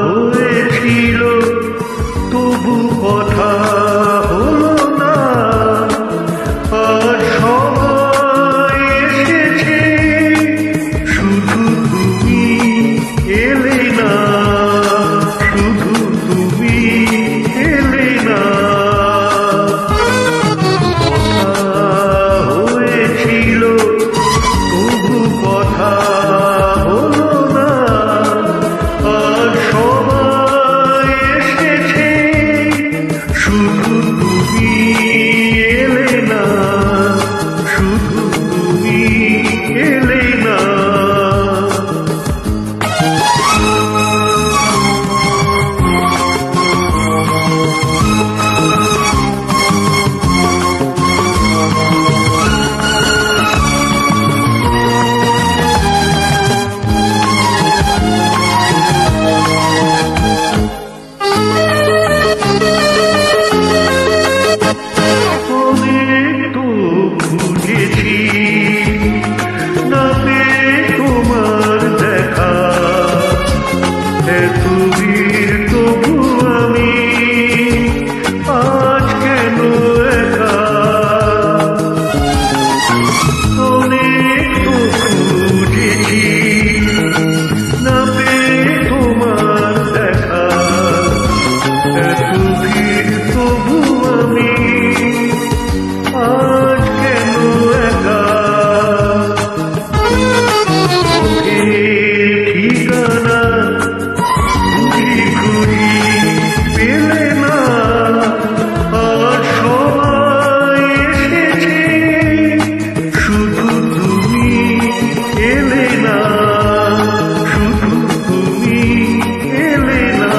হয়েছিল তবু কথা হলো না, আর সবাই এসেছে শুধু তুমি এলে না, শুধু তুমি এলে না। হয়েছিল তবু কথা হলো না, আর সবাই এসেছে শুধু তুমি এলে না, শুধু তুমি এলে না। তোমার দেখা এত ভিড় তবু আমি আজ কেন একা, অনেক তো খুঁজেছি না পেয়ে তোমার দেখা, এত ভিড় তবু আমি আজ কেন একা। ঠিকানা ঘুরি ঘুরি পেলে না, আর সবাই এসেছে শুধু তুমি এলে না, শুধু তুমি এলে না।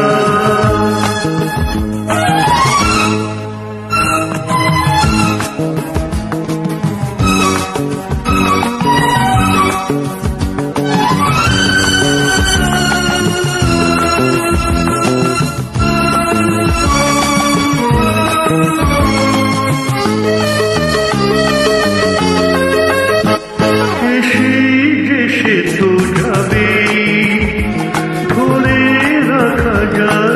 সে তো যাবে ধরে রাখা যায়।